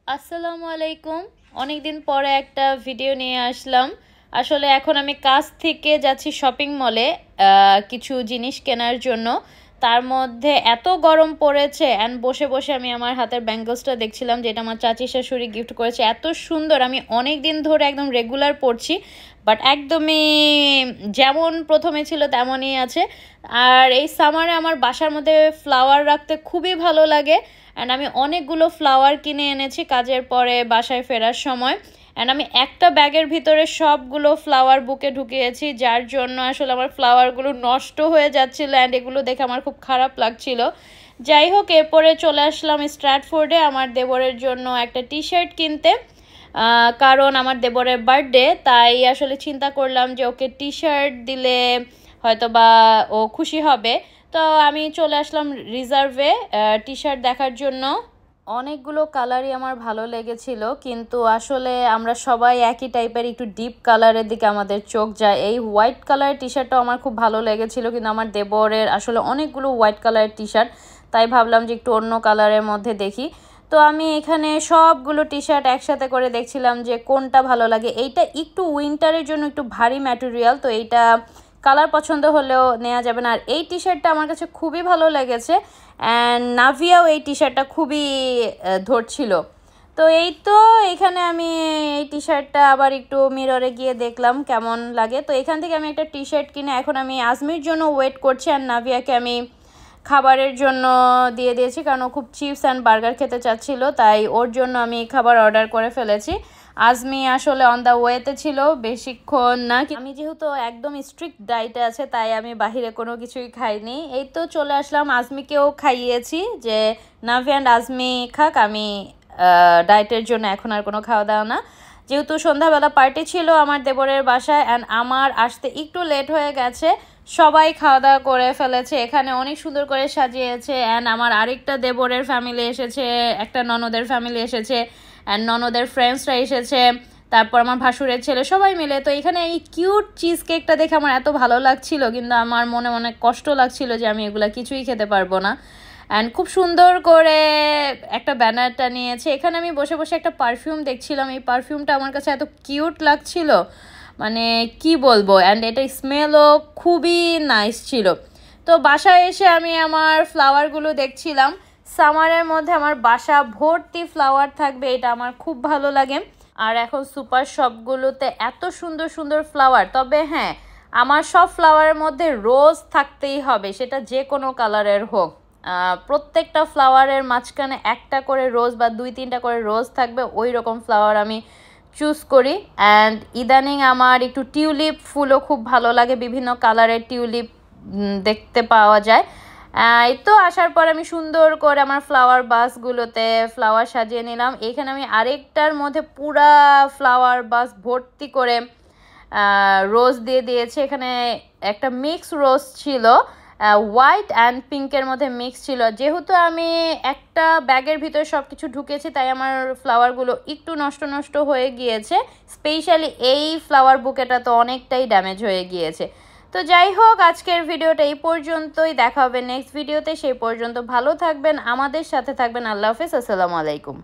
আসসালামু আলাইকুম। অনেক দিন পরে একটা ভিডিও নিয়ে আসলাম। আসলে এখন আমি কাজ থেকে যাচ্ছি শপিং মলে কিছু জিনিস কেনার জন্য। তার মধ্যে এত গরম পড়েছে অ্যান্ড বসে বসে আমি আমার হাতের ব্যাঙ্গলসটা দেখছিলাম, যেটা আমার চাচি শাশুড়ি গিফট করেছে। এত সুন্দর, আমি অনেক দিন ধরে একদম রেগুলার পরছি, বাট একদমই যেমন প্রথমে ছিল তেমনই আছে। আর এই সামারে আমার বাসার মধ্যে ফ্লাওয়ার রাখতে খুবই ভালো লাগে, অ্যান্ড আমি অনেকগুলো ফ্লাওয়ার কিনে এনেছি কাজের পরে বাসায় ফেরার সময়। অ্যান্ড আমি একটা ব্যাগের ভিতরে সবগুলো ফ্লাওয়ার বুকে ঢুকিয়েছি, যার জন্য আসলে আমার ফ্লাওয়ারগুলো নষ্ট হয়ে যাচ্ছিল অ্যান্ড এগুলো দেখে আমার খুব খারাপ লাগছিল। যাই হোক, এরপরে চলে আসলাম স্ট্র্যাটফোর্ডে আমার দেবরের জন্য একটা টি শার্ট কিনতে, কারণ আমার দেবরের বার্থডে। তাই আসলে চিন্তা করলাম যে ওকে টি শার্ট দিলে হয়তো বা ও খুশি হবে। তো আমি চলে আসলাম রিজার্ভে টি শার্ট দেখার জন্য। অনেকগুলো কালারই আমার ভালো লেগেছিল, কিন্তু আসলে আমরা সবাই একই টাইপের একটু ডিপ কালারের দিকে আমাদের চোখ যায়। এই হোয়াইট কালারের টি শার্টটাও আমার খুব ভালো লেগেছিল, কিন্তু আমার দেবরের আসলে অনেকগুলো হোয়াইট কালারের টি শার্ট, তাই ভাবলাম যে একটু অন্য কালারের মধ্যে দেখি। তো আমি এখানে সবগুলো টি শার্ট একসাথে করে দেখছিলাম যে কোনটা ভালো লাগে। এইটা একটু উইন্টারের জন্য একটু ভারী ম্যাটেরিয়াল, তো এইটা কালার পছন্দ হলেও নেওয়া যাবে না। আর এই টি শার্টটা আমার কাছে খুবই ভালো লেগেছে, অ্যান্ড নাভিয়াও এই টি শার্টটা খুবই ধরছিল। তো এই তো এখানে আমি এই টি শার্টটা আবার একটু মিররে গিয়ে দেখলাম কেমন লাগে। তো এখান থেকে আমি একটা টি শার্ট কিনে এখন আমি আজমির জন্য ওয়েট করছি, আর নাভিয়াকে আমি খাবারের জন্য দিয়ে দিয়েছি, কারণ ও খুব চিপস অ্যান্ড বার্গার খেতে চাচ্ছিল, তাই ওর জন্য আমি খাবার অর্ডার করে ফেলেছি। আজমি আসলে অন দ্য ওয়েতে ছিল, বেশিক্ষণ না। আমি যেহেতু একদম স্ট্রিক্ট ডায়েটে আছে, তাই আমি বাহিরে কোনো কিছুই খাইনি। এই তো চলে আসলাম, আজমিকেও খাইয়েছি যে নাভি অ্যান্ড আজমি খাক, আমি ডায়েটের জন্য এখন আর কোনো খাওয়া দাওয়া না। যেহেতু সন্ধ্যাবেলা পার্টি ছিল আমার দেবরের বাসায়, অ্যান্ড আমার আসতে একটু লেট হয়ে গেছে, সবাই খাওয়া দাওয়া করে ফেলেছে। এখানে অনেক সুন্দর করে সাজিয়েছে, অ্যান্ড আমার আরেকটা দেবরের ফ্যামিলি এসেছে, একটা ননদের ফ্যামিলি এসেছে, অ্যান্ড ননদের ফ্রেন্ডসরা এসেছে, তারপর আমার ভাসুরের ছেলে, সবাই মিলে। তো এখানে এই কিউট চিজ কেকটা দেখে আমার এত ভালো লাগছিল, কিন্তু আমার মনে অনেক কষ্ট লাগছিল যে আমি এগুলা কিছুই খেতে পারবো না। অ্যান্ড খুব সুন্দর করে একটা ব্যানারটা নিয়েছে। এখানে আমি বসে বসে একটা পারফিউম দেখছিলাম, এই পারফিউমটা আমার কাছে এত কিউট লাগছিল, মানে কি বলবো। অ্যান্ড এটা স্মেলও খুবই নাইস ছিল। তো বাসায় এসে আমি আমার ফ্লাওয়ারগুলো দেখছিলাম। সামারের মধ্যে আমার বাসা ভর্তি ফ্লাওয়ার থাকবে, এটা আমার খুব ভালো লাগে। আর এখন সুপার শপগুলোতে এত সুন্দর সুন্দর ফ্লাওয়ার। তবে হ্যাঁ, আমার সব ফ্লাওয়ারের মধ্যে রোজ থাকতেই হবে, সেটা যে কোনো কালারের হোক। প্রত্যেকটা ফ্লাওয়ারের মাঝখানে একটা করে রোজ বা 2-3টা করে রোজ থাকবে, ওই রকম ফ্লাওয়ার আমি চুজ করি। অ্যান্ড ইদানিং আমার একটু টিউলিপ ফুলও খুব ভালো লাগে, বিভিন্ন কালারের টিউলিপ দেখতে পাওয়া যায়। এই তো আসার পর আমি সুন্দর করে আমার ফ্লাওয়ার বাসগুলোতে ফ্লাওয়ার সাজিয়ে নিলাম। এখানে আমি আরেকটার মধ্যে পুরা ফ্লাওয়ার বাস ভর্তি করে রোজ দিয়ে দিয়েছে। এখানে একটা মিক্স রোজ ছিল, হোয়াইট অ্যান্ড পিঙ্কের মধ্যে মিক্স ছিল। যেহেতু আমি একটা ব্যাগের ভিতরে সব কিছু ঢুকেছি, তাই আমার ফ্লাওয়ারগুলো একটু নষ্ট নষ্ট হয়ে গিয়েছে। স্পেশালি এই ফ্লাওয়ার বুকেটা তো অনেকটাই ড্যামেজ হয়ে গিয়েছে। তো যাই হোক, আজকের ভিডিওটা এই পর্যন্তই, দেখা হবে নেক্সট ভিডিওতে। সেই পর্যন্ত ভালো থাকবেন, আমাদের সাথে থাকবেন। আল্লাহ হাফেজ, আসসালামু আলাইকুম।